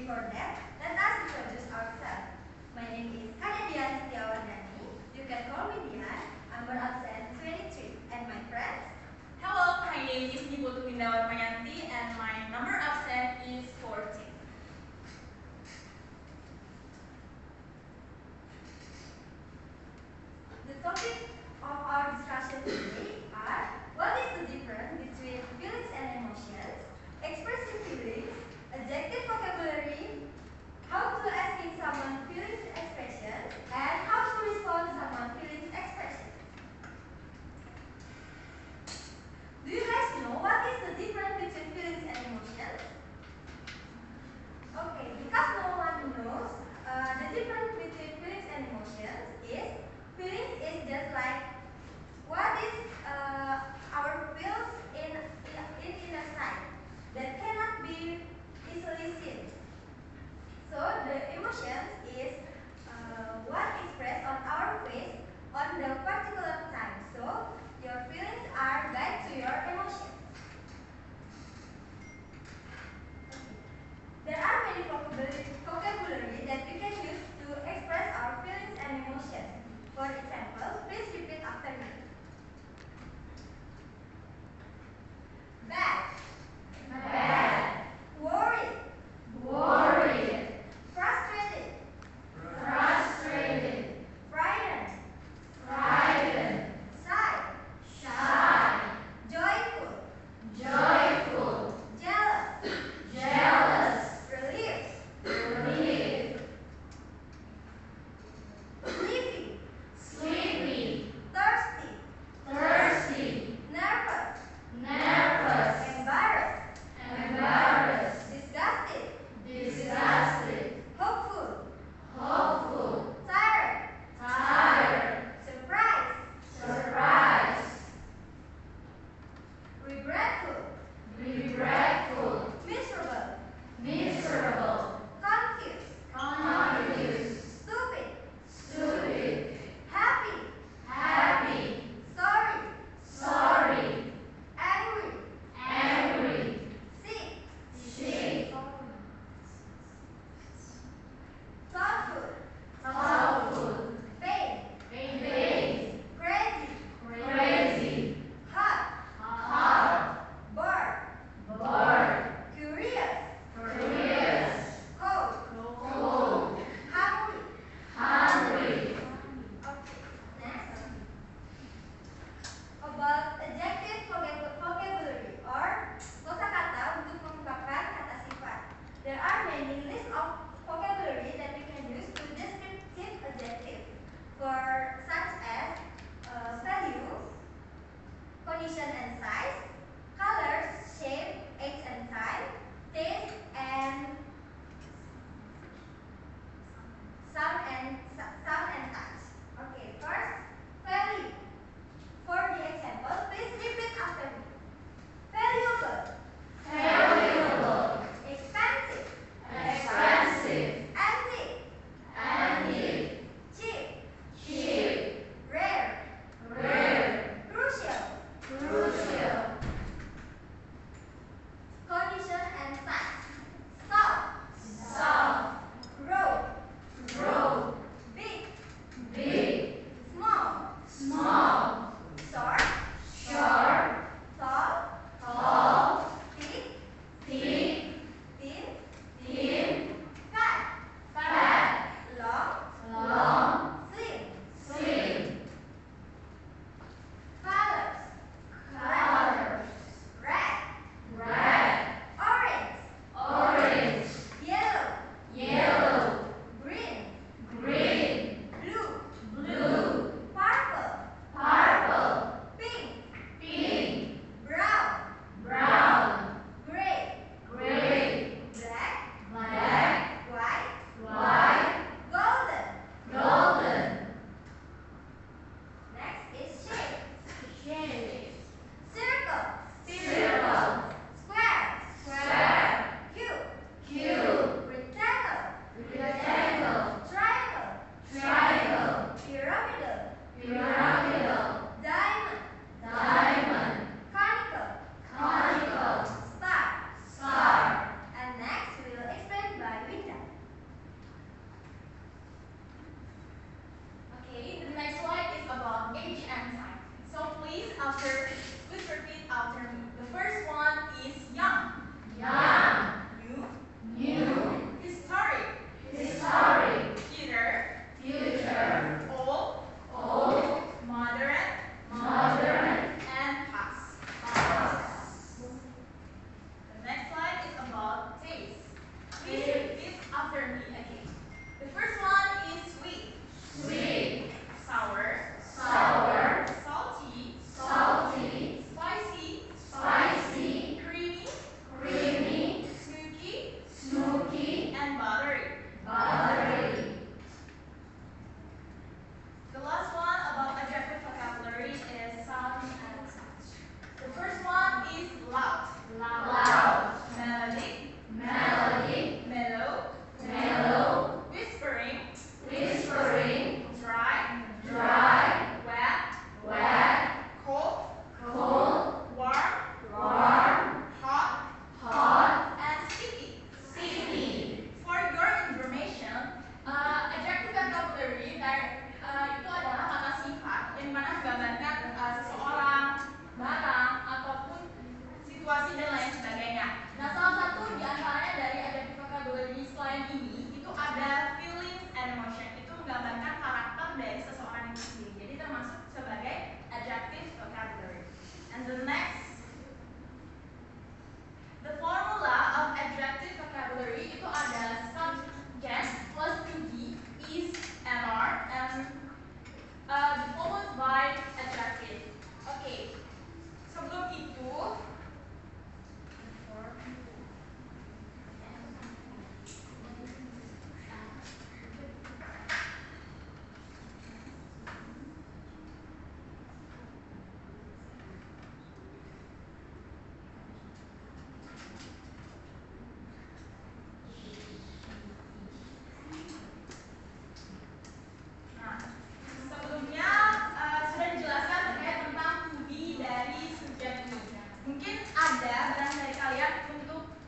Before that, let us introduce ourselves. My name is Kanedian Setiawardani. You can call me Dian. Number absent 23. And my friends? Hello, my name is Niputu Windawarmayanti and my number absent is 14. The topic of our discussion today are: what is the difference between feelings and emotions, expressing feelings, adjective vocabulary, how to asking someone feelings expression, and how to respond someone feelings expression. Do you guys know what is the difference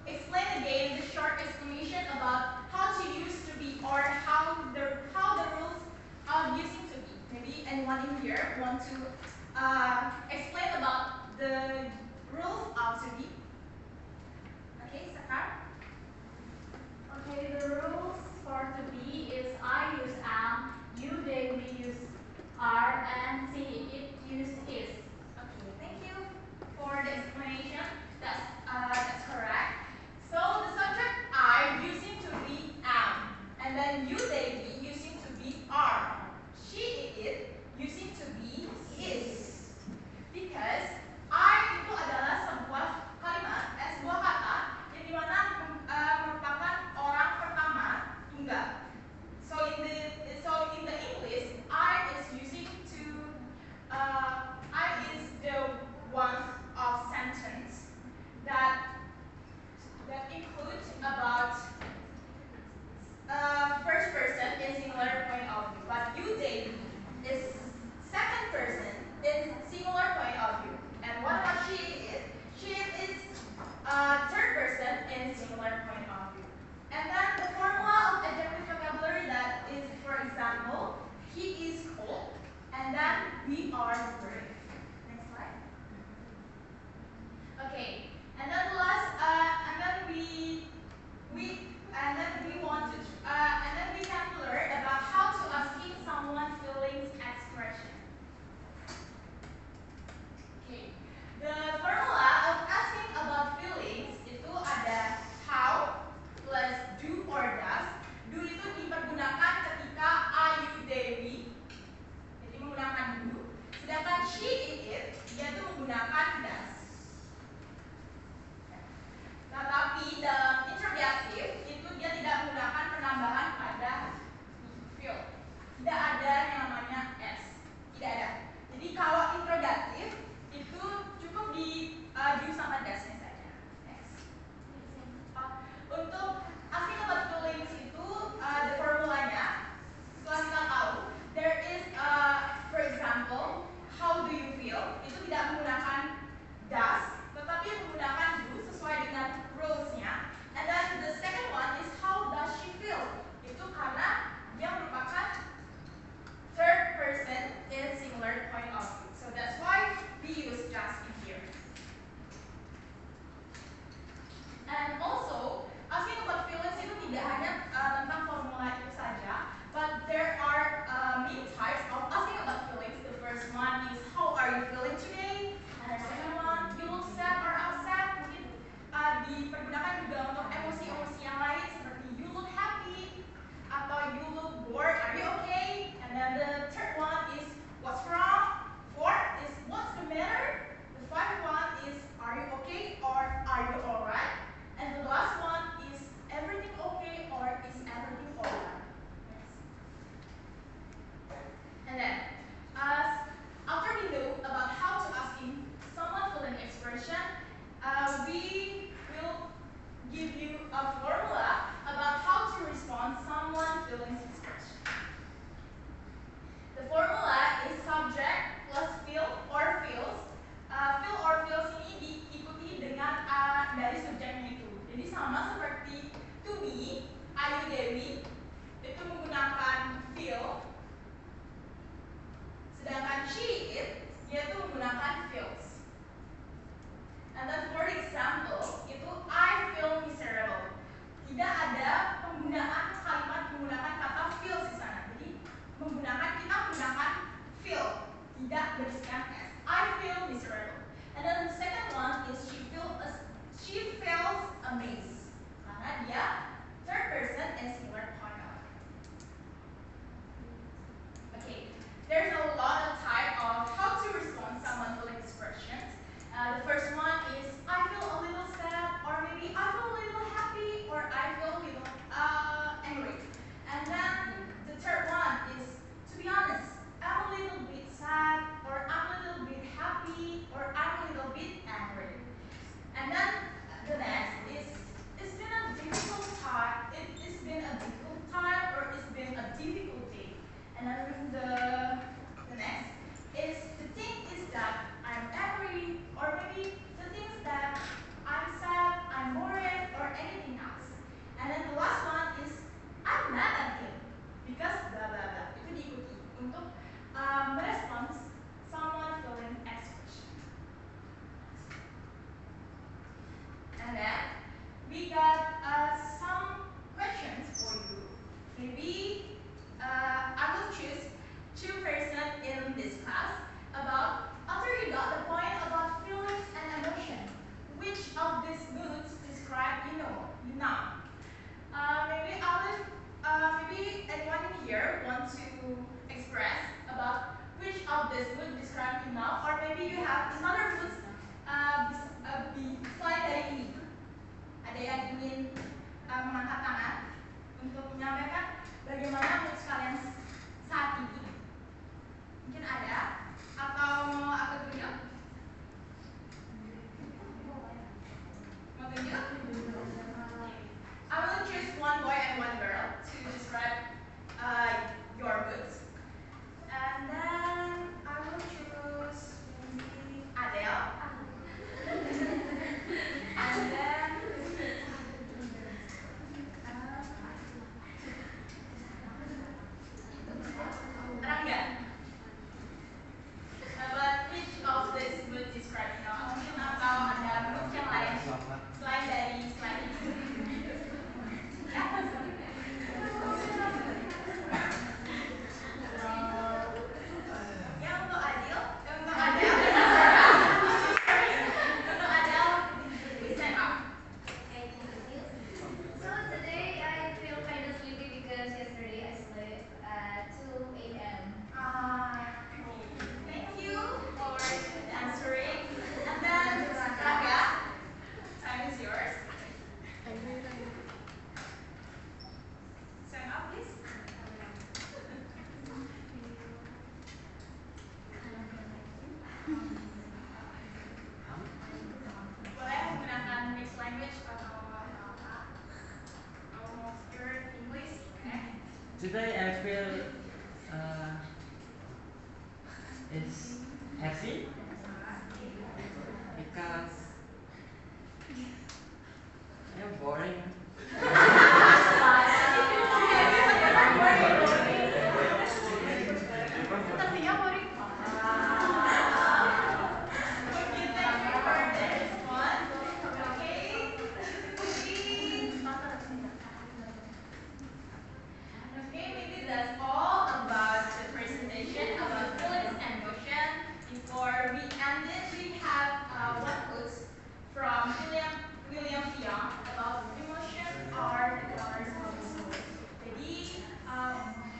explain again the short explanation about how to use to be or how the rules of using to be. Maybe anyone in here want to explain about the rules of to be? Okay, Sakar. Okay, the rules for to be is I use am, you they we use are, and she it use is. Okay, thank you for the explanation. That's correct. So the subject I using to be am, and then you they we using to be are. She it using to be is. Because I itu adalah sebuah kalimat, sebuah kata yang dimana Today I feel it's happy because I'm boring. Sepertinya boring. Okay, thank you for the response. Okay, maybe that's all about the presentation about feelings and emotion. Before we end it, we have one quote from William Young about emotion are the colors of the soul. Jadi,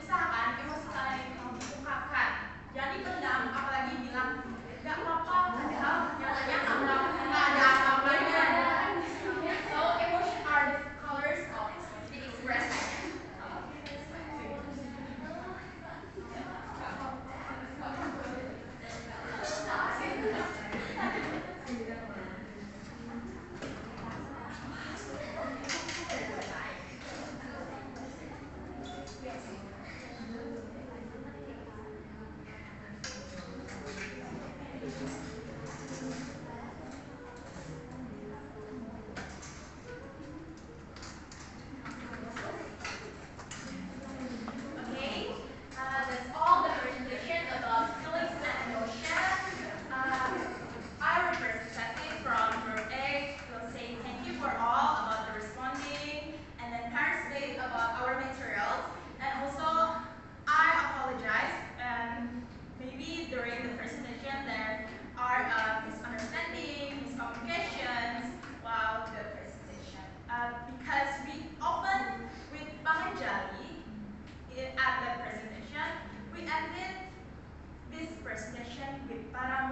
usahakan emosi kalian itu diungkapkan. Jangan dipendam, apalagi bilang nggak apa-apa, padahal nyatanya nggak ada apa-apanya. So, emotion are the colors of the soul. Jadi express aja. Okay, that's all the presentation about feelings and emotion. Our representative from Group A will say thank you for all about the responding, and then parents say about our materials, and also I apologize. Maybe during the presentation there are misunderstanding, miscommunications while the presentation, because we often with Panganjali at the presentation, we ended this presentation with Para